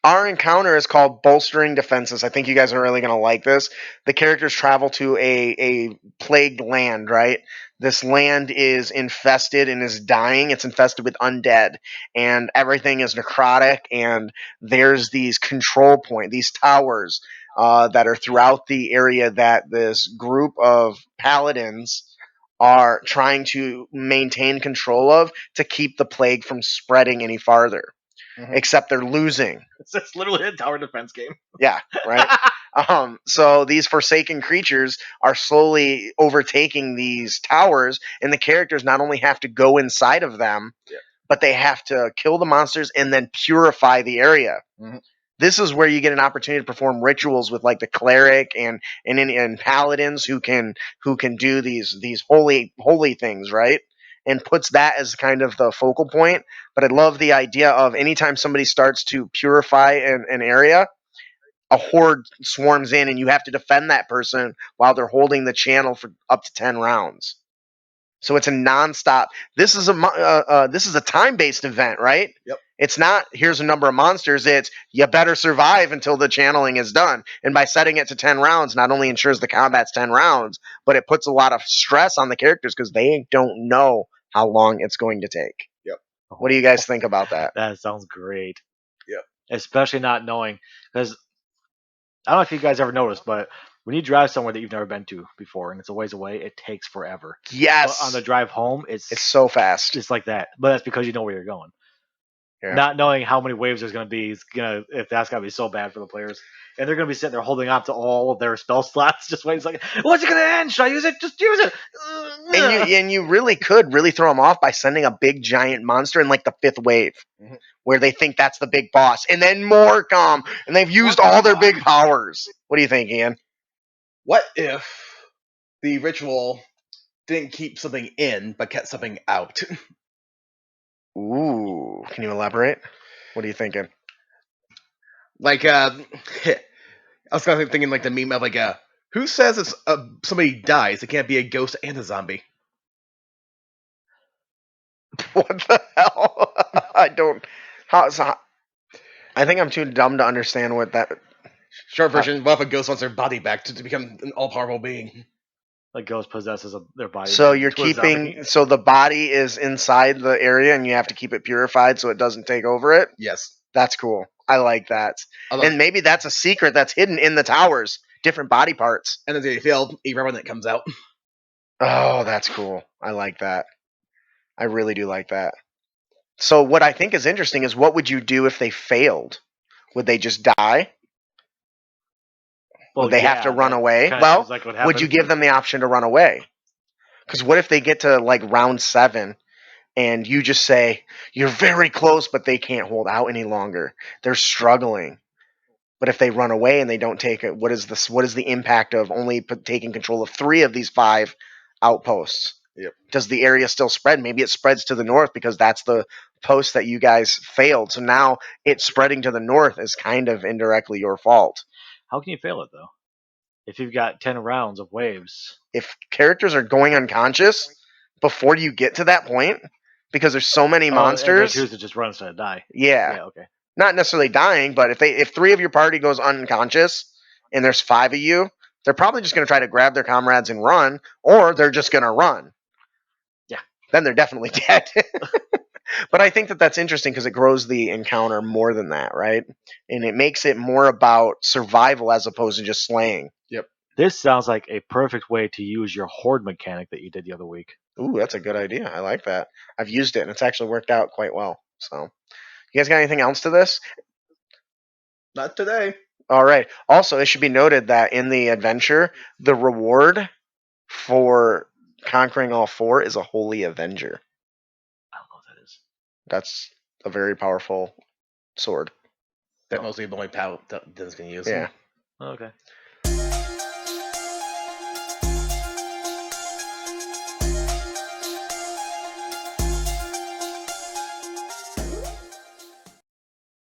Our encounter is called Bolstering Defenses. I think you guys are really going to like this. The characters travel to a plagued land, right? This land is infested and is dying. It's infested with undead, and everything is necrotic. And there's these control point, these towers that are throughout the area that this group of paladins are trying to maintain control of to keep the plague from spreading any farther. Except they're losing. It's literally a tower defense game. Yeah, right. So these forsaken creatures are slowly overtaking these towers, and the characters not only have to go inside of them, but they have to kill the monsters and then purify the area. This is where you get an opportunity to perform rituals with like the cleric and paladins who can do these holy things, right? And puts that as kind of the focal point. But I love the idea of anytime somebody starts to purify an area, a horde swarms in and you have to defend that person while they're holding the channel for up to 10 rounds. So it's a nonstop. This is a time-based event, right? Yep. It's not here's a number of monsters. It's you better survive until the channeling is done. And by setting it to 10 rounds, not only ensures the combat's 10 rounds, but it puts a lot of stress on the characters because they don't know how long it's going to take. Yep. What do you guys think about that? That sounds great. Yep. Especially not knowing, because I don't know if you guys ever noticed, but when you drive somewhere that you've never been to before and it's a ways away, it takes forever. Yes. But on the drive home, it's so fast. It's like that. But that's because you know where you're going. Yeah. Not knowing how many waves there's going to be is gonna if that's gonna be so bad for the players, and they're gonna be sitting there holding on to all of their spell slots, just waiting. It's like, what's it gonna end? Should I use it? Just use it. And you really could really throw them off by sending a big giant monster in like the 5th wave, where they think that's the big boss, and then more come, and they've used all their big powers. What do you think, Ian? What if the ritual didn't keep something in, but kept something out? Ooh, can you elaborate? What are you thinking? Like, I was kind of thinking like the meme of like, who says if somebody dies, it can't be a ghost and a zombie? What the hell? I don't. I think I'm too dumb to understand what that. Short version: what if a ghost wants their body back to become an all-powerful being? Like ghost possesses their body. So you're keeping. So the body is inside the area, and you have to keep it purified so it doesn't take over it. Yes. That's cool. I like that. And maybe that's a secret that's hidden in the towers. Different body parts. And then they fail even when it comes out. Oh, that's cool. I like that. I really do like that. So what I think is interesting is what would you do if they failed? Would they just die? Well, would they have to run away? Well, would you give them the option to run away? Because what if they get to like round 7 and you just say, you're very close, but they can't hold out any longer. They're struggling. But if they run away and they don't take it, what is the impact of only taking control of 3 of these 5 outposts? Yep. Does the area still spread? Maybe it spreads to the north because that's the post that you guys failed. So now it's spreading to the north is kind of indirectly your fault. How can you fail it though? If you've got 10 rounds of waves. If characters are going unconscious before you get to that point, because there's so many monsters. They choose to just run instead of die. Yeah. Okay. Not necessarily dying, but if 3 of your party goes unconscious and there's 5 of you, they're probably just going to try to grab their comrades and run, or they're just going to run. Yeah. Then they're definitely dead. But I think that's interesting because it grows the encounter more than that, right? And it makes it more about survival as opposed to just slaying. Yep. This sounds like a perfect way to use your horde mechanic that you did the other week. Ooh, that's a good idea. I like that. I've used it, and it's actually worked out quite well. So, you guys got anything else to this? Not today. All right. Also, it should be noted that in the adventure, the reward for conquering all 4 is a Holy Avenger. I don't know what that is. That's a very powerful sword. That mostly the only power that Dennis can use. Yeah. Okay.